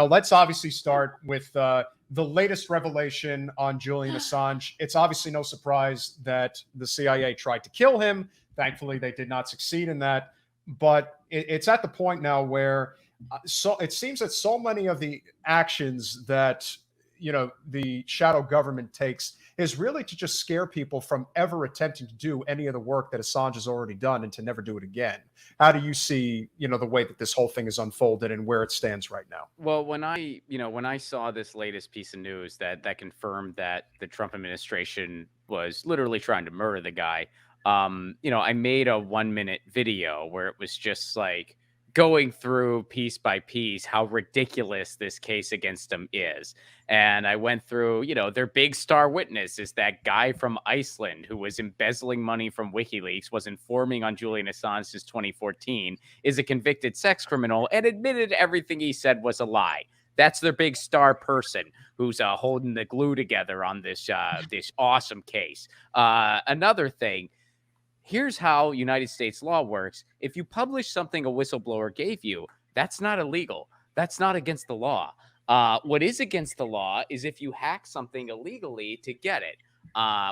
let's obviously start with the latest revelation on Julian Assange. It's obviously no surprise that the CIA tried to kill him. Thankfully, they did not succeed in that. But it's at the point now where so it seems that so many of the actions that the shadow government takes is really to just scare people from ever attempting to do any of the work that Assange has already done and to never do it again. How do you see, the way that this whole thing is unfolded and where it stands right now? Well, when I saw this latest piece of news that confirmed that the Trump administration was literally trying to murder the guy, I made a 1-minute video where it was just like going through piece by piece how ridiculous this case against him is. And I went through, their big star witness is that guy from Iceland who was embezzling money from WikiLeaks, was informing on Julian Assange since 2014, is a convicted sex criminal, and admitted everything he said was a lie. That's their big star person who's holding the glue together on this awesome case. Another thing, here's how United States law works. If you publish something a whistleblower gave you, that's not illegal. That's not against the law. What is against the law is if you hack something illegally to get it,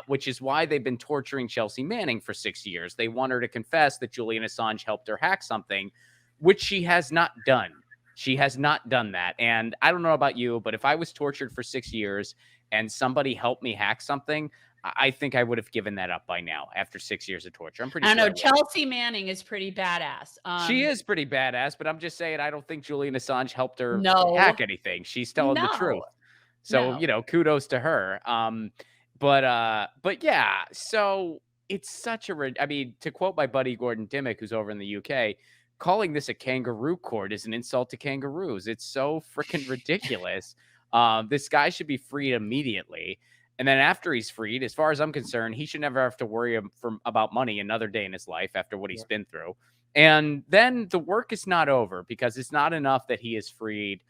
which is why they've been torturing Chelsea Manning for 6 years. They want her to confess that Julian Assange helped her hack something, which she has not done. She has not done that. And I don't know about you, but if I was tortured for 6 years and somebody helped me hack something, I think I would have given that up by now after 6 years of torture. I'm pretty I sure. know Chelsea Manning is pretty badass. She is pretty badass, but I'm just saying I don't think Julian Assange helped her No. hack anything. She's telling the truth. So, No. Kudos to her. But yeah, so it's such to quote my buddy Gordon Dimmick, who's over in the UK, calling this a kangaroo court is an insult to kangaroos. It's so freaking ridiculous. This guy should be freed immediately. And then after he's freed, as far as I'm concerned, he should never have to worry about money another day in his life after what he's been through. And then the work is not over, because it's not enough that he is freed.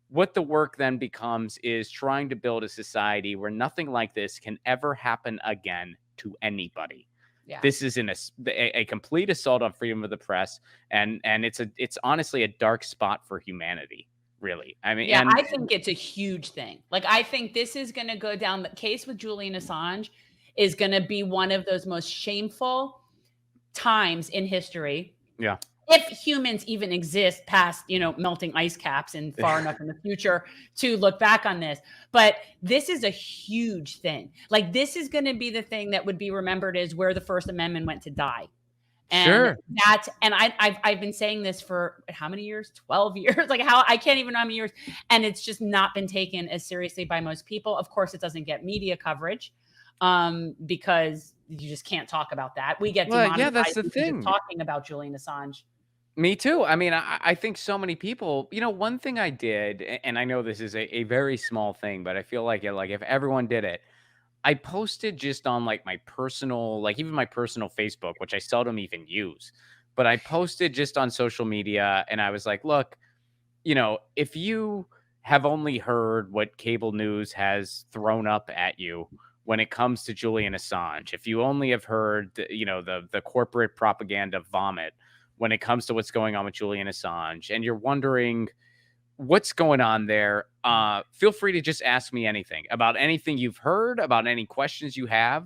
What the work then becomes is trying to build a society where nothing like this can ever happen again to anybody. Yeah. This is a complete assault on freedom of the press, and it's honestly a dark spot for humanity. Really. I think it's a huge thing. Like, I think this is going to go down. The case with Julian Assange is going to be one of those most shameful times in history. Yeah. If humans even exist past, melting ice caps and far enough in the future to look back on this. But this is a huge thing. Like, this is going to be the thing that would be remembered as where the First Amendment went to die. And sure. I've been saying this for how many years? 12 years. Like, I can't even know how many years. And it's just not been taken as seriously by most people. Of course, it doesn't get media coverage because you just can't talk about that. We get demonetized. Yeah, that's the thing. Talking about Julian Assange. Me too. I think so many people, one thing I did, and I know this is a very small thing, but I feel like if everyone did it, I posted just on my personal, even my personal Facebook, which I seldom even use, but I posted just on social media, and I was like, look, if you have only heard what cable news has thrown up at you when it comes to Julian Assange, if you only have heard, the corporate propaganda vomit when it comes to what's going on with Julian Assange, and you're wondering what's going on there, feel free to just ask me anything about anything you've heard, about any questions you have.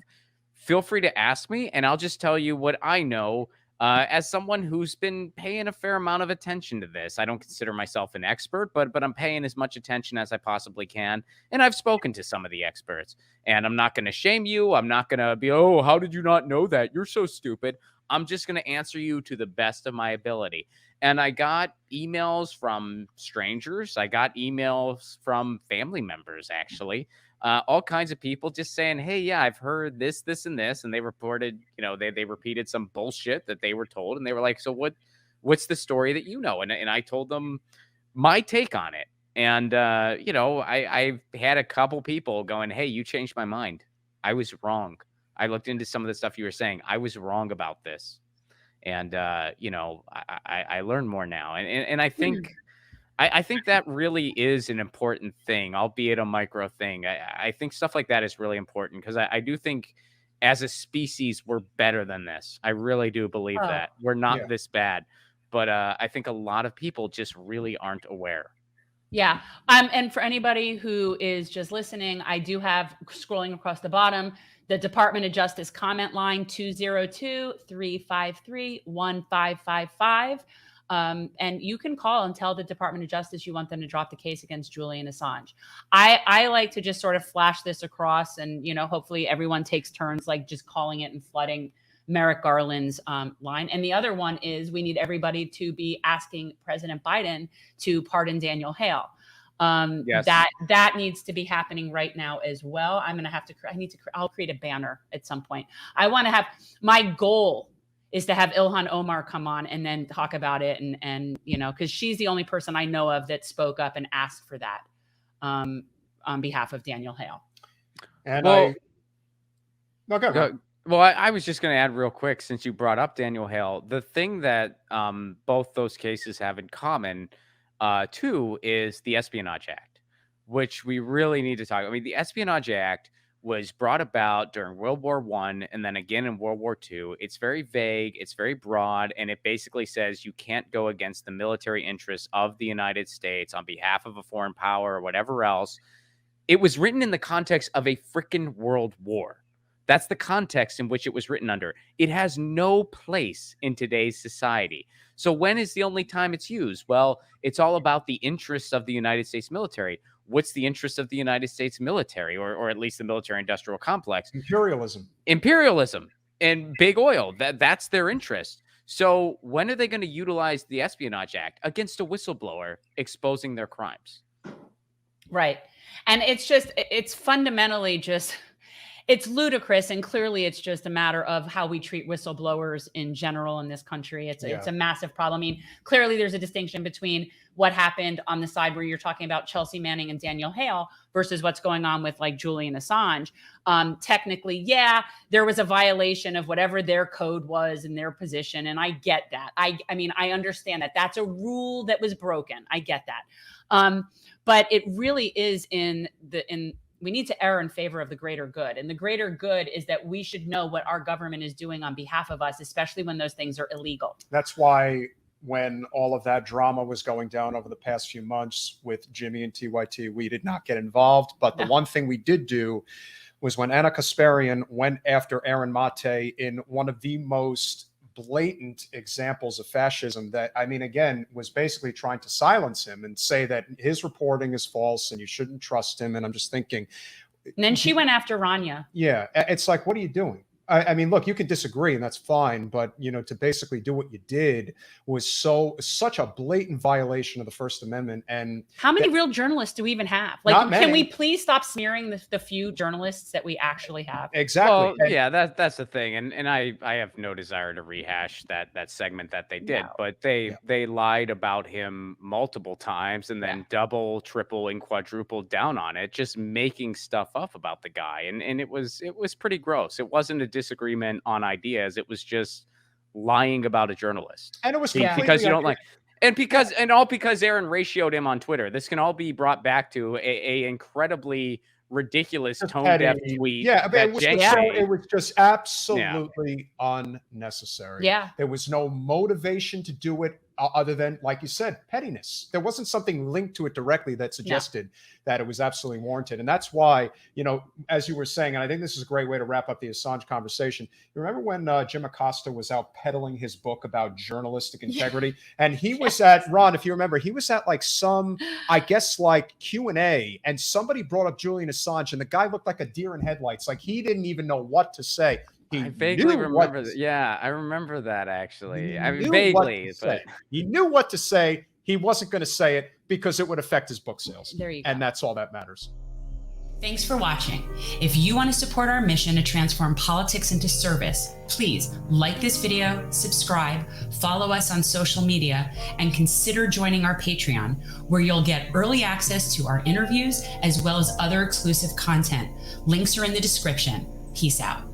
Feel free to ask me, and I'll just tell you what I know as someone who's been paying a fair amount of attention to this. I don't consider myself an expert, but I'm paying as much attention as I possibly can, and I've spoken to some of the experts, and I'm not going to shame you. I'm not going to be, oh, how did you not know that? You're so stupid. I'm just going to answer you to the best of my ability. And I got emails from strangers. I got emails from family members, actually. All kinds of people just saying, hey, yeah, I've heard this, this, and this. And they reported, they repeated some bullshit that they were told. And they were like, so what's the story that you know? And I told them my take on it. And, I've had a couple people going, hey, you changed my mind. I was wrong. I looked into some of the stuff you were saying. I was wrong about this. And, I learn more now. And I think, I think that really is an important thing, albeit a micro thing. I think stuff like that is really important, because I do think as a species, we're better than this. I really do believe that we're not this bad, but I think a lot of people just really aren't aware. Yeah. And for anybody who is just listening, I do have, scrolling across the bottom, the Department of Justice comment line 202-353-1555. And you can call and tell the Department of Justice you want them to drop the case against Julian Assange. I like to just sort of flash this across, and hopefully everyone takes turns like just calling it and flooding Merrick Garland's line. And the other one is we need everybody to be asking President Biden to pardon Daniel Hale. Yes. That needs to be happening right now as well. I'll create a banner at some point. My goal is to have Ilhan Omar come on and then talk about it. And because she's the only person I know of that spoke up and asked for that on behalf of Daniel Hale. And Well, go. Well, I was just going to add real quick, since you brought up Daniel Hale, the thing that both those cases have in common, too, is the Espionage Act, which we really need to talk. I mean, the Espionage Act was brought about during World War I and then again in World War II. It's very vague, it's very broad, and it basically says you can't go against the military interests of the United States on behalf of a foreign power or whatever else. It was written in the context of a freaking world war. That's the context in which it was written under. It has no place in today's society. So when is the only time it's used? Well, it's all about the interests of the United States military. What's the interest of the United States military, or at least the military-industrial complex? Imperialism and big oil. That's their interest. So when are they going to utilize the Espionage Act against a whistleblower exposing their crimes? Right. And it's fundamentally just... It's ludicrous, and clearly it's just a matter of how we treat whistleblowers in general in this country. It's a massive problem. I mean, clearly there's a distinction between what happened on the side where you're talking about Chelsea Manning and Daniel Hale versus what's going on with like Julian Assange. Technically, yeah, there was a violation of whatever their code was in their position, and I get that. I mean, I understand that. That's a rule that was broken. I get that. But it really is we need to err in favor of the greater good. And the greater good is that we should know what our government is doing on behalf of us, especially when those things are illegal. That's why when all of that drama was going down over the past few months with Jimmy and TYT, we did not get involved. But the one thing we did do was when Anna Kapparian went after Aaron Mate in one of the most blatant examples of fascism that, I mean, again, was basically trying to silence him and say that his reporting is false and you shouldn't trust him. And I'm just thinking. And then she went after Rania. Yeah. It's like, what are you doing? I mean, look, you can disagree and that's fine, but to basically do what you did was such a blatant violation of the First Amendment. And how many real journalists do we even have? Like, can we please stop smearing the few journalists that we actually have? Exactly. Well, yeah, that's the thing, and I have no desire to rehash that segment that they did, but they lied about him multiple times and then double, triple, and quadruple down on it, just making stuff up about the guy, and it was pretty gross. It wasn't a disagreement on ideas. It was just lying about a journalist. And it was because you don't like, and all because Aaron ratioed him on Twitter. This can all be brought back to a incredibly ridiculous tone-deaf tweet. Yeah, it was just absolutely unnecessary. Yeah. There was no motivation to do it other than, like you said, pettiness. There wasn't something linked to it directly that suggested that it was absolutely warranted. And that's why, as you were saying, and I think this is a great way to wrap up the Assange conversation. You remember when Jim Acosta was out peddling his book about journalistic integrity? And he was at, Ron, if you remember, he was at like some, I guess, like Q&A, and somebody brought up Julian Assange, and the guy looked like a deer in headlights. Like he didn't even know what to say. I vaguely remember that. Yeah, I remember that actually. I mean, vaguely, but he knew what to say. He wasn't going to say it because it would affect his book sales. There you go. And that's all that matters. Thanks for watching. If you want to support our mission to transform politics into service, please like this video, subscribe, follow us on social media, and consider joining our Patreon, where you'll get early access to our interviews as well as other exclusive content. Links are in the description. Peace out.